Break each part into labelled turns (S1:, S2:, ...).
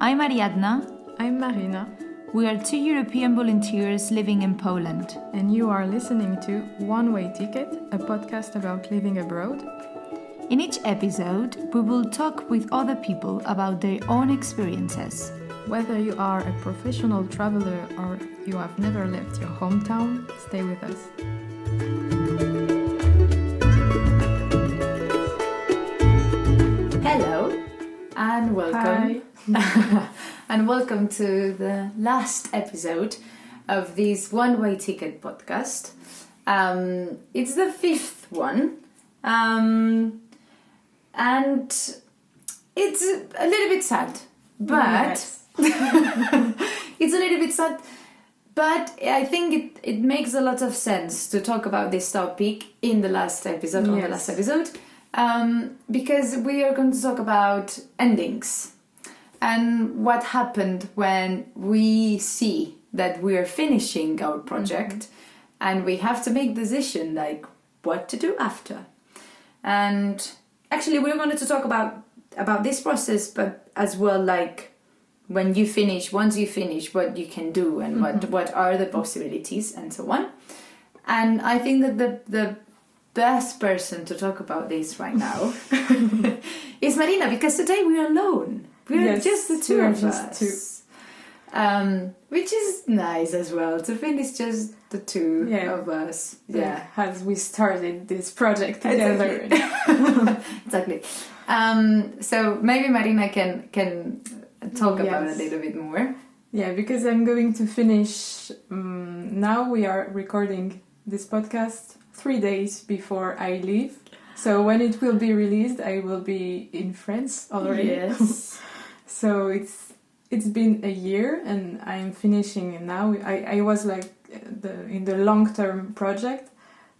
S1: I'm Ariadna.
S2: I'm Marina.
S1: We are two European volunteers living in Poland.
S2: And you are listening to One Way Ticket, a podcast about living abroad.
S1: In each episode, we will talk with other people about their own experiences.
S2: Whether you are a professional traveler or you have never left your hometown, stay with us.
S1: Hello and welcome.
S2: Hi.
S1: And welcome to the last episode of this One Way Ticket podcast. It's the fifth one. And it's a little bit sad, but it's a little bit sad, but I think it makes a lot of sense to talk about this topic in the last episode, on the last episode, because we are going to talk about endings and what happened when we see that we are finishing our project and we have to make the decision like what to do after. And actually, we're going to talk about this process, but as well, like once you finish, what you can do and what are the possibilities and so on. And I think that the best person to talk about this right now is Marina, because today we are alone. We are just the two of us. Which is nice as well, to finish just the two of us. Yeah.
S2: As we started this project together.
S1: Exactly. So maybe Marina can talk about it a little bit more.
S2: Yeah, because I'm going to finish. Now we are recording this podcast 3 days before I leave. So when it will be released, I will be in France already.
S1: Yes.
S2: So it's been a year and I'm finishing now. I was like in the long-term project.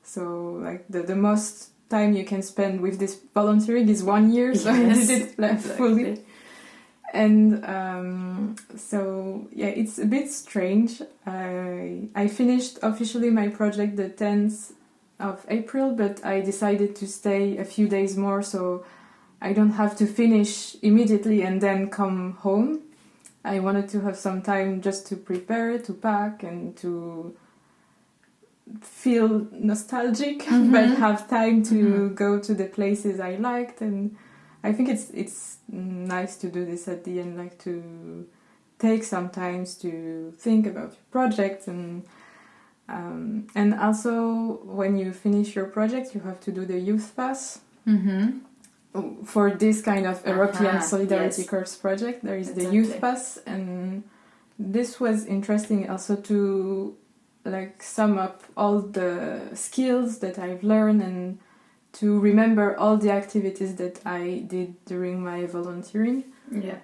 S2: So like the most time you can spend with this volunteering is 1 year. So I did it like fully. And so yeah, it's a bit strange. I finished officially my project the 10th of April, but I decided to stay a few days more so I don't have to finish immediately and then come home. I wanted to have some time just to prepare, to pack, and to feel nostalgic, but have time to go to the places I liked. And I think it's nice to do this at the end, like to take some time to think about your project. And also, when you finish your project, you have to do the youth pass. For this kind of European Solidarity Corps project, there is the youth pass, and this was interesting also to like sum up all the skills that I've learned and to remember all the activities that I did during my volunteering.
S1: Yeah.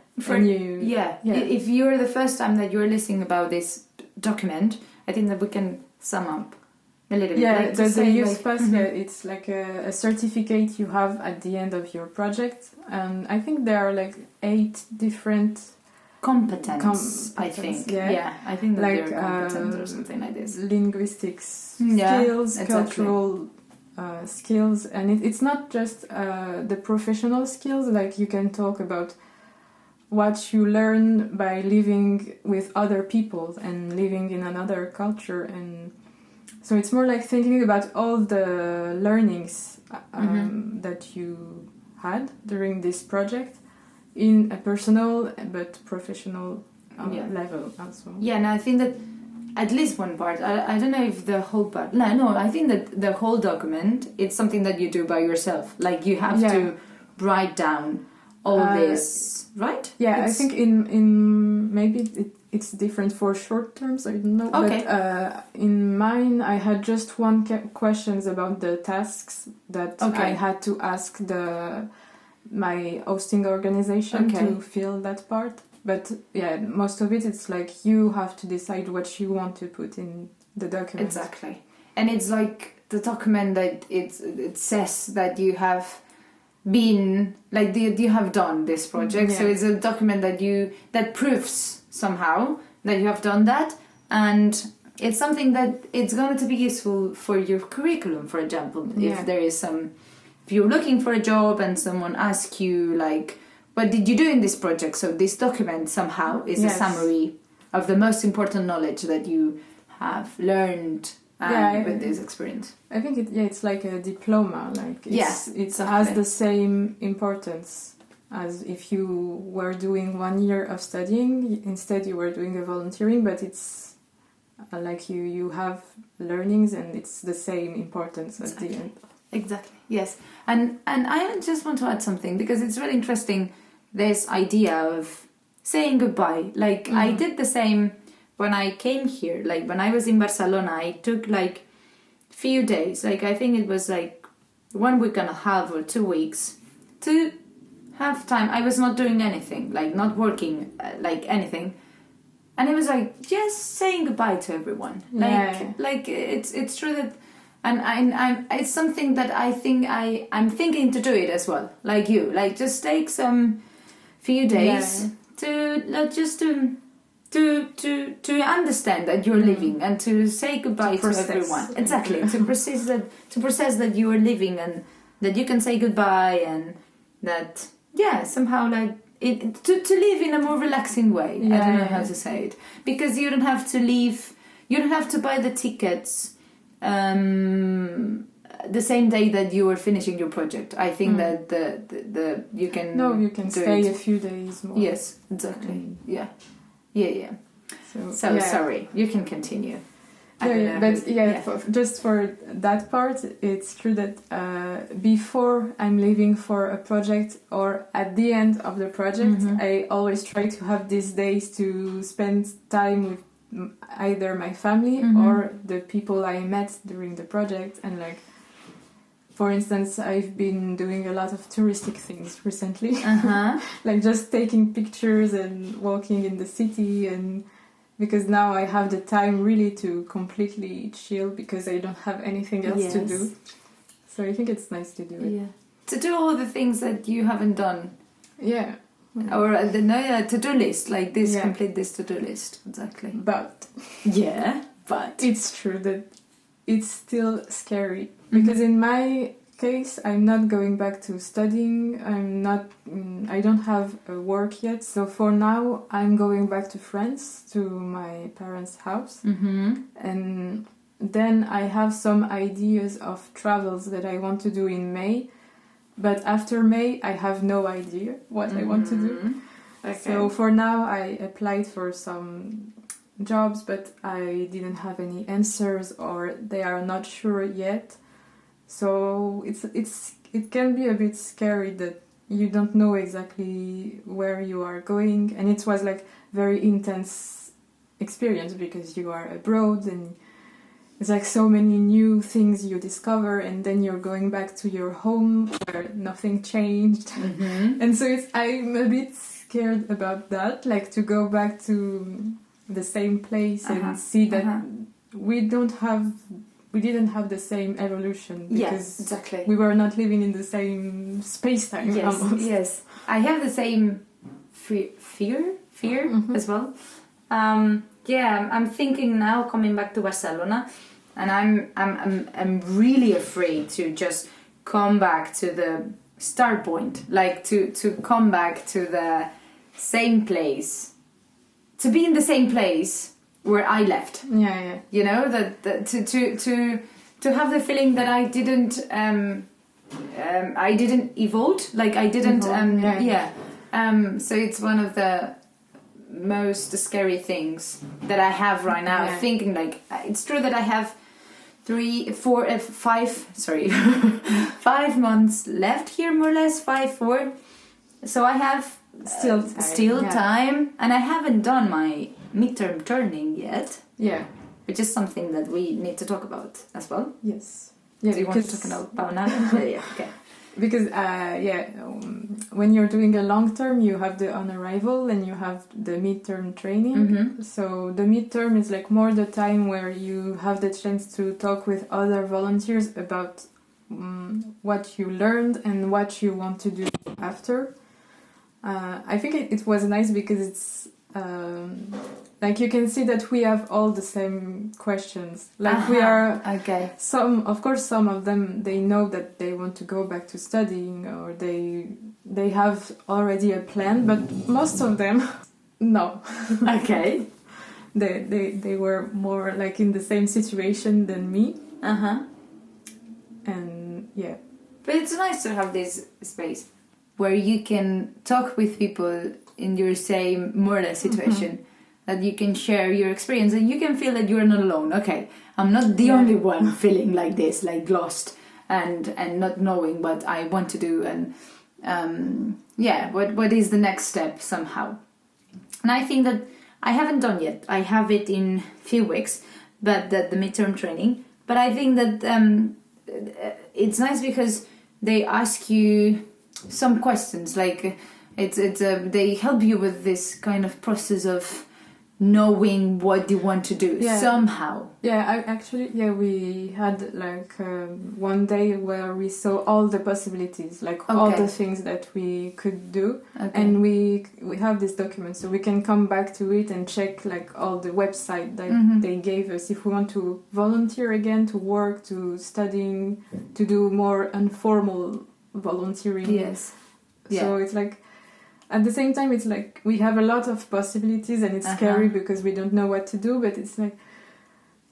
S2: If
S1: you're the first time that you're listening about this document, I think that we can sum up a little bit.
S2: Yeah, the youth pass, it's like a certificate you have at the end of your project. And I think there are like 8 different
S1: competence, I think. Yeah, I think that
S2: like,
S1: they're competent or something like this.
S2: Linguistics skills, cultural skills. And it's not just the professional skills, like you can talk about what you learn by living with other people and living in another culture. And so it's more like thinking about all the learnings that you had during this project in a personal but professional level also.
S1: Yeah, and I think that at least one part, I don't know if the whole part, no, I think that the whole document, it's something that you do by yourself. Like you have to write down all this, right?
S2: Yeah, I think in maybe it's different for short terms, I don't know.
S1: Okay.
S2: But in mine, I had just one questions about the tasks that I had to ask my hosting organization to fill that part. But yeah, most of it's like you have to decide what you want to put in the document.
S1: Exactly. And it's like the document that it says that you have been, like you have done this project. So it's a document that proves somehow that you have done that, and it's something that it's going to be useful for your curriculum, for example. If there is if you're looking for a job and someone asks you like What did you do in this project? So this document somehow is a summary of the most important knowledge that you have learned with this experience.
S2: I think it's like a diploma. Like it
S1: exactly.
S2: has the same importance as if you were doing 1 year of studying. Instead, you were doing a volunteering, but it's like you have learnings, and it's the same importance at the end.
S1: Exactly. Yes. And I just want to add something, because it's really interesting, this idea of saying goodbye. Like I did the same when I came here. Like when I was in Barcelona, I took like few days, like I think it was like 1 week and a half or 2 weeks, to have time. I was not doing anything, like not working, like anything. And it was like just saying goodbye to everyone. Like it's true that, and I'm it's something that I think I'm thinking to do it as well. Like you, like just take some few days to not just to understand that you're living, and to say goodbye to everyone. Exactly, to process that you are living, and that you can say goodbye, and that somehow like to live in a more relaxing way. I don't know how to say it, because you don't have to leave. You don't have to buy the tickets the same day that you were finishing your project. I think that the you can
S2: stay a few days more.
S1: Yes, exactly. Yeah. So sorry, you can continue.
S2: Just for that part, it's true that before I'm leaving for a project, or at the end of the project, I always try to have these days to spend time with either my family or the people I met during the project. And like, for instance, I've been doing a lot of touristic things recently, like just taking pictures and walking in the city, and because now I have the time really to completely chill, because I don't have anything else to do. So I think it's nice to do it.
S1: Yeah. To do all the things that you haven't done.
S2: Yeah.
S1: Or the to-do list, like this, complete this to-do list. Exactly.
S2: But
S1: it's
S2: true that it's still scary, because in my case, I'm not going back to studying. I don't have a work yet. So for now, I'm going back to France, to my parents' house. And then I have some ideas of travels that I want to do in May. But after May, I have no idea what I want to do. Okay. So for now, I applied for some jobs, but I didn't have any answers, or they are not sure yet. So it can be a bit scary that you don't know exactly where you are going, and it was like very intense experience, because you are abroad and it's like so many new things you discover, and then you're going back to your home where nothing changed. And so I'm a bit scared about that, like to go back to the same place and see that we didn't have the same evolution, because we were not living in the same space-time almost.
S1: Yes, I have the same fear as well. I'm thinking now coming back to Barcelona, and I'm really afraid to just come back to the start point, like to come back to the same place, to be in the same place where I left. You know, that to have the feeling that I didn't evolve, like I didn't so it's one of the most scary things that I have right now. Thinking like, it's true that I have 5 months left here, more or less 4. So I have still time, and I haven't done my midterm turning yet. Which is something that we need to talk about as well.
S2: Yes.
S1: Do you want to talk about now? Okay.
S2: Because when you're doing a long term, you have the on arrival and you have the midterm training. So the midterm is like more the time where you have the chance to talk with other volunteers about what you learned and what you want to do after. I think it was nice because like you can see that we have all the same questions. Like we are
S1: okay.
S2: some of them, they know that they want to go back to studying, or they have already a plan, but most of them no.
S1: Okay.
S2: They were more like in the same situation than me. And yeah.
S1: But it's nice to have this space where you can talk with people in your same, more or less, situation, that you can share your experience and you can feel that you're not alone. Okay, I'm not the only one feeling like this, like lost and not knowing what I want to do and what is the next step somehow. And I think that I haven't done yet. I have it in few weeks, but the midterm training. But I think that it's nice because they ask you some questions, like they help you with this kind of process of knowing what you want to do somehow. Yeah, we had like one day where we saw all the possibilities, like all the things that we could do, and we have this document, so we can come back to it and check like all the website that they gave us if we want to volunteer again, to work, to studying, to do more informal volunteering. Yes.
S2: So it's like, at the same time, it's like we have a lot of possibilities and it's scary because we don't know what to do, but it's like,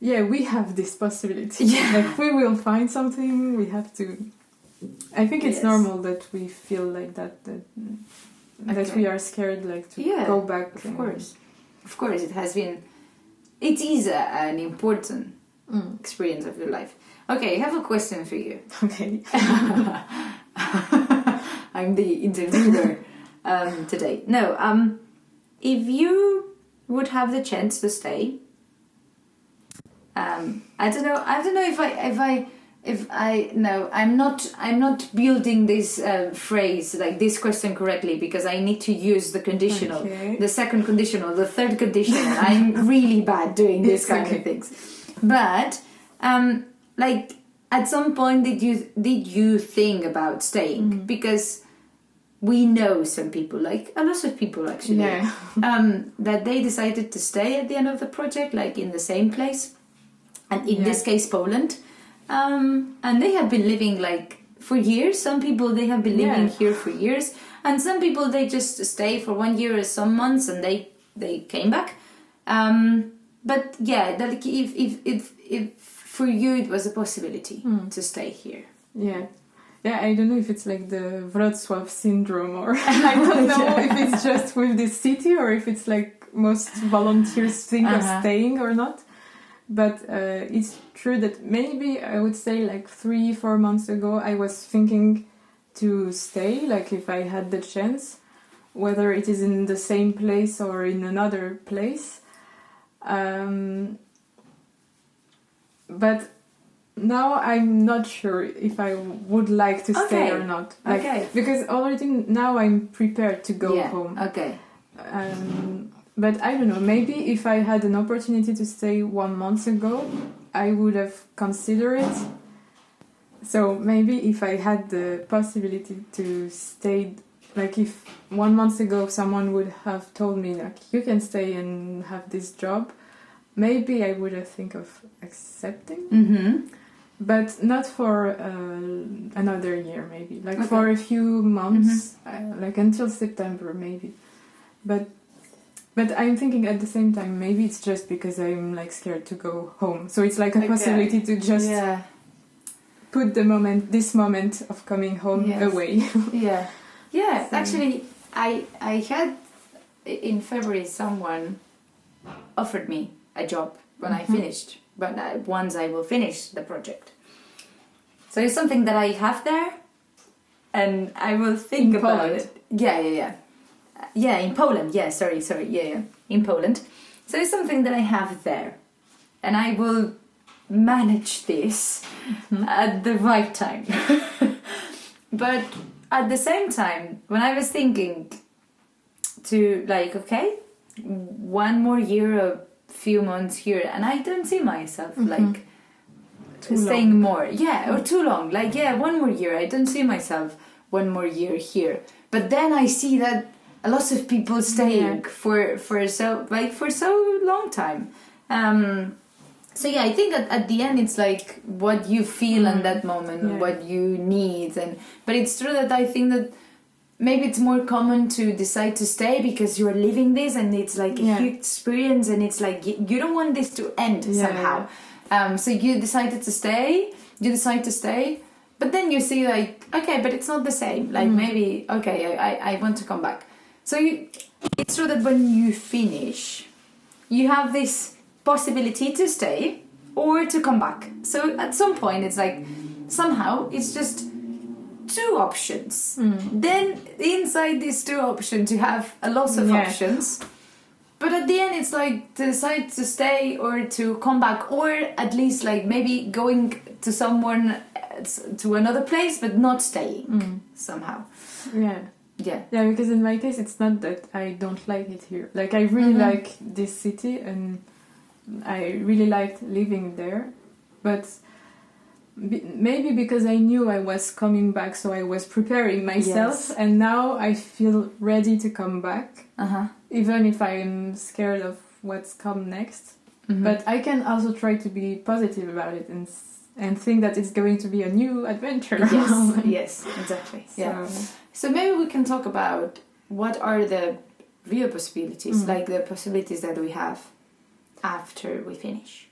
S2: yeah, we have this possibility. Yeah. Like we will find something, we have to... I think it's normal that we feel like that we are scared, like to go back.
S1: Of course, it has been... It is an important experience of your life. Okay, I have a question for you.
S2: Okay.
S1: I'm the interviewer. Today. No, if you would have the chance to stay, I don't know if I no, I'm not building this phrase, like this question correctly, because I need to use the conditional, the second conditional, the third conditional. I'm really bad doing this kind of things. But like at some point did you think about staying? Because we know some people, like a lot of people actually, that they decided to stay at the end of the project, like in the same place, and in this case Poland, and they have been living like for years. Some people, they have been living here for years, and some people, they just stay for 1 year or some months and they came back. But yeah, like if for you it was a possibility to stay here.
S2: Yeah, I don't know if it's like the Wrocław syndrome, or I don't know if it's just with this city or if it's like most volunteers think of staying or not. But it's true that maybe I would say like 3-4 months ago I was thinking to stay, like if I had the chance, whether it is in the same place or in another place. But now I'm not sure if I would like to stay or not. Like, because already now I'm prepared to go home. But I don't know, maybe if I had an opportunity to stay 1 month ago, I would have considered it. So maybe if I had the possibility to stay, like if 1 month ago someone would have told me like you can stay and have this job, maybe I would have think of accepting. But not for another year, maybe. Like for a few months, like until September, maybe. But I'm thinking at the same time, maybe it's just because I'm like scared to go home. So it's like a possibility to just put this moment of coming home away. So.
S1: Actually, I had in February someone offered me a job when I finished. But once I will finish the project. So it's something that I have there, and I will think about it. Yeah, in Poland. Yeah, sorry. Yeah, in Poland. So it's something that I have there, and I will manage this at the right time. But at the same time, when I was thinking to like, okay, 1 more year of few months here, and I don't see myself like staying more or too long, like 1 more year. I don't see myself 1 more year here. But then I see that a lot of people staying for so long time. So yeah, I think at the end it's like what you feel in that moment, what you need, but it's true that I think that maybe it's more common to decide to stay because you're living this and it's like a huge experience and it's like you don't want this to end somehow. So you decide to stay, but then you see like, okay, but it's not the same. Like maybe, okay, I want to come back. So it's true that when you finish, you have this possibility to stay or to come back. So at some point it's like somehow it's just two options. Then inside these two options you have a lot of options, but at the end it's like to decide to stay or to come back, or at least like maybe going to to another place but not staying somehow.
S2: Because in my case it's not that I don't like it here. Like I really like this city and I really liked living there, but maybe because I knew I was coming back, so I was preparing myself, and now I feel ready to come back, even if I'm scared of what's come next. But I can also try to be positive about it and think that it's going to be a new adventure.
S1: Yes, exactly. So maybe we can talk about what are the real possibilities, like the possibilities that we have after we finish.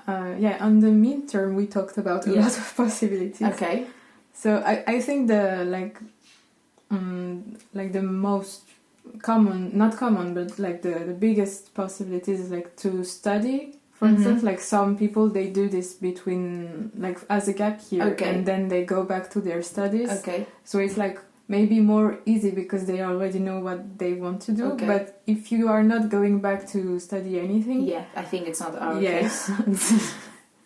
S2: On the midterm we talked about a lot of possibilities. Okay. So I think the the most common, not common, but like the biggest possibilities is like to study. For instance, like some people, they do this between like as a gap year and then they go back to their studies. Okay. So it's like maybe more easy because they already know what they want to do. Okay. But if you are not going back to study anything...
S1: Yeah, I think it's not our case.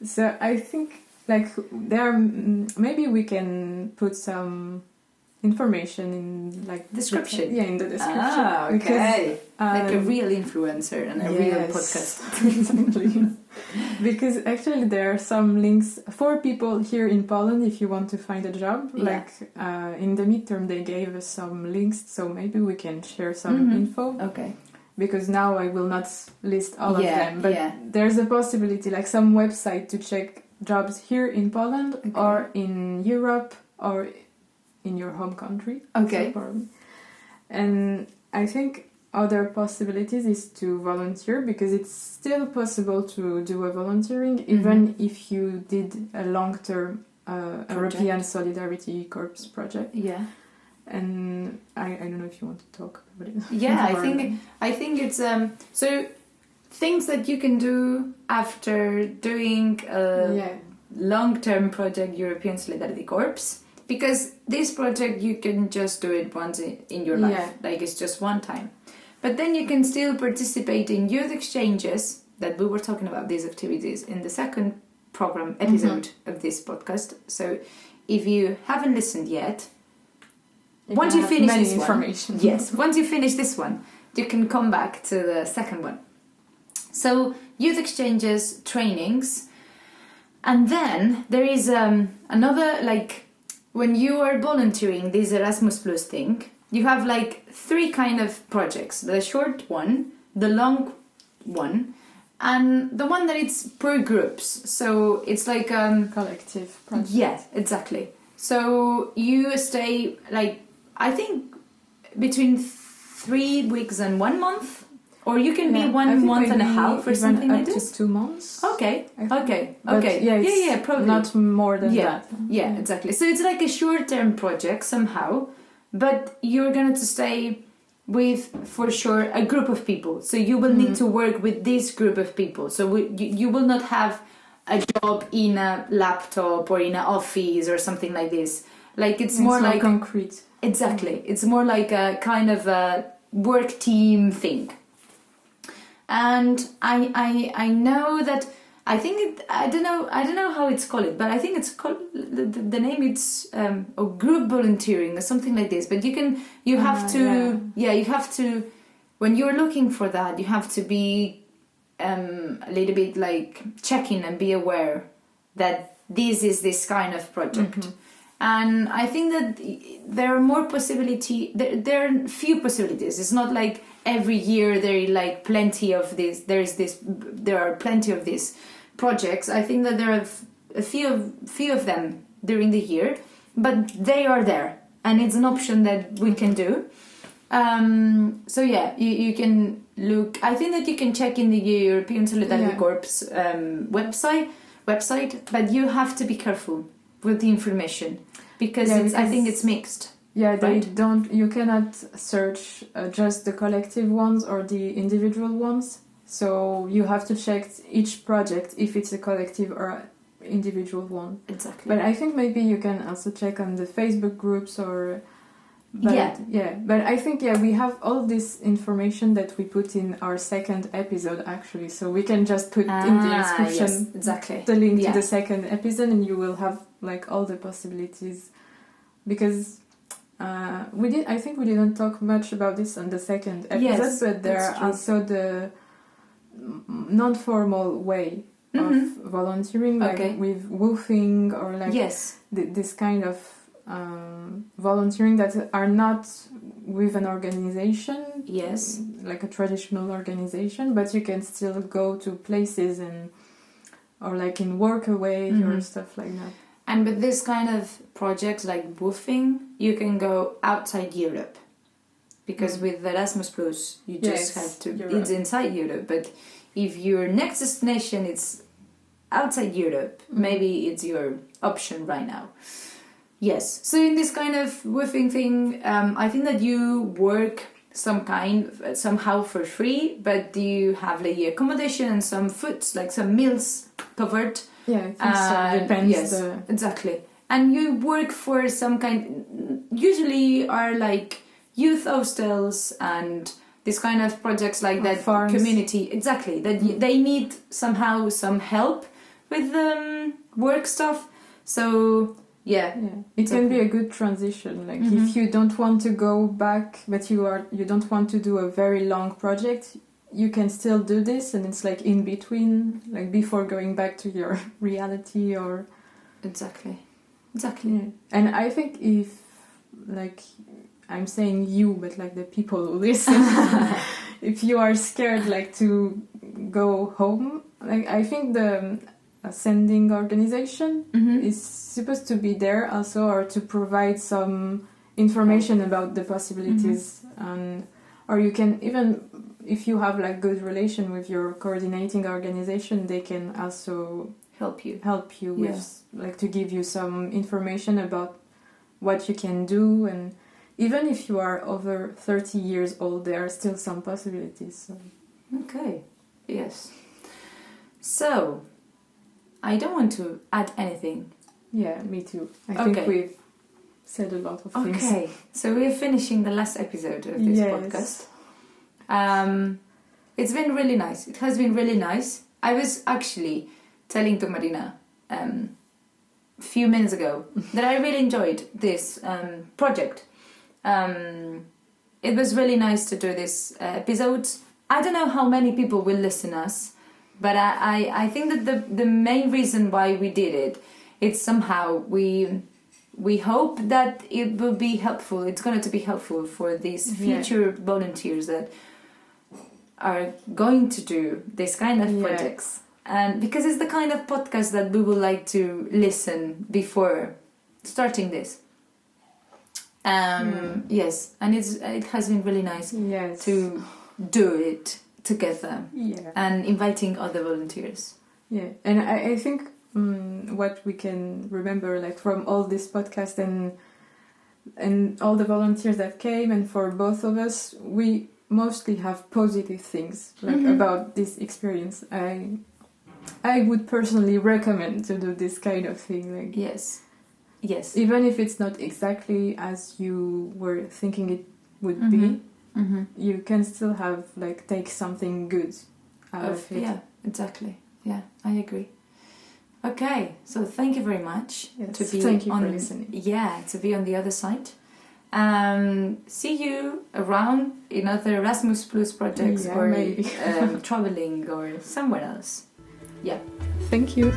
S2: So I think like there are, maybe we can put some information in like
S1: description.
S2: In the description.
S1: Okay. Because, like a real influencer and a real podcast.
S2: Exactly. Because actually there are some links for people here in Poland if you want to find a job. Like in the midterm they gave us some links, so maybe we can share some info. Okay. Because now I will not list all of them, but there's a possibility, like some website to check jobs here in Poland or in Europe or in your home country. Okay. And I think other possibilities is to volunteer, because it's still possible to do a volunteering even if you did a long-term European Solidarity Corps project. Yeah. And I don't know if you want to talk about it.
S1: Yeah, I think it's so things that you can do after doing a long-term project European Solidarity Corps, because this project you can just do it once in your life, like it's just one time. But then you can still participate in youth exchanges, that we were talking about these activities in the second program episode of this podcast. So if you haven't listened yet, once you finish this
S2: information.
S1: Once you finish this one, you can come back to the second one. So youth exchanges, trainings, and then there is another, like when you are volunteering this Erasmus Plus thing, you have like three kind of projects: the short one, the long one, and the one that it's per groups. So it's like
S2: collective project.
S1: Yeah, exactly. So you stay like, I think between 3 weeks and 1 month, or you can be 1 month and a half or something like this.
S2: Up to 2 months.
S1: Okay.
S2: Okay.
S1: Yeah, probably
S2: not more than that.
S1: Yeah, exactly. So it's like a short-term project somehow, but you're going to stay with, for sure, a group of people. So you will need to work with this group of people. So you will not have a job in a laptop or in an office or something like this. Like it's more like
S2: concrete.
S1: Exactly. It's more like a kind of a work team thing. And I know that, I think I don't know how it's called, but I think it's called, the name it's group volunteering or something like this. But you have to, when you're looking for that, you have to be a little bit like checking and be aware that this is this kind of project. And I think that there are more possibility. There are few possibilities. It's not like every year there are like plenty of this. There are plenty of these projects. I think that there are a few of them during the year, but they are there, and it's an option that we can do. So yeah, you can look. I think that you can check in the European Solidarity Corps website, but you have to be careful with the information because I think it's mixed.
S2: Yeah, they
S1: right?
S2: don't. You cannot search just the collective ones or the individual ones. So you have to check each project if it's a collective or individual one.
S1: Exactly.
S2: But I think maybe you can also check on the Facebook groups or. But, but I think we have all this information that we put in our second episode actually, so we can just put in the description the link to the second episode, and you will have like all the possibilities. Because I think we didn't talk much about this on the second episode, but there are also the non-formal way of volunteering, like with woofing or like this kind of volunteering that are not with an organization, like a traditional organization, but you can still go to places or like in workaway or stuff like that.
S1: And with this kind of projects like woofing, you can go outside Europe, because with Erasmus Plus you just have to. It's inside Europe, but if your next destination is outside Europe, maybe it's your option right now. Yes. So in this kind of woofing thing, I think that you work somehow for free, but you have like the accommodation and some foods, like some meals covered.
S2: Yeah, I think so. Depends.
S1: Yes, exactly. And you work for some kind. Usually are like youth hostels and this kind of projects like that.
S2: Farms.
S1: Community. Exactly. That they need somehow some help with work stuff. So. Yeah,
S2: it can be a good transition. Like if you don't want to go back, but you don't want to do a very long project, you can still do this, and it's like in between, like before going back to your reality or.
S1: Exactly.
S2: Yeah. And I think if, like, I'm saying you, but like the people who listen, if you are scared, like to go home, like I think the sending organization is supposed to be there also, or to provide some information about the possibilities, or you can even, if you have like good relation with your coordinating organization, they can also help you with like to give you some information about what you can do. And even if you are over 30 years old, there are still some possibilities. So.
S1: Okay. Yes. So I don't want to add anything.
S2: Yeah, me too. I think we've said a lot of things.
S1: Okay, so we're finishing the last episode of this podcast. It's been really nice. It has been really nice. I was actually telling to Marina a few minutes ago that I really enjoyed this project. It was really nice to do this episode. I don't know how many people will listen us, but I think that the main reason why we did it, it's somehow we hope that it will be helpful. It's going to be helpful for these future volunteers that are going to do this kind of projects. And because it's the kind of podcast that we would like to listen before starting this. Yes, and it has been really nice to do it together and inviting other volunteers.
S2: Yeah, and I think what we can remember, like from all this podcast and all the volunteers that came, and for both of us, we mostly have positive things like about this experience. I would personally recommend to do this kind of thing. Like
S1: yes,
S2: even if it's not exactly as you were thinking it would be. You can still have take something good out of it.
S1: Yeah, exactly. Yeah, I agree. Okay, so thank you very much.
S2: Yes, thank you for listening.
S1: Yeah, to be on the other side. See you around in other Erasmus Plus projects or maybe traveling or somewhere else. Yeah.
S2: Thank you.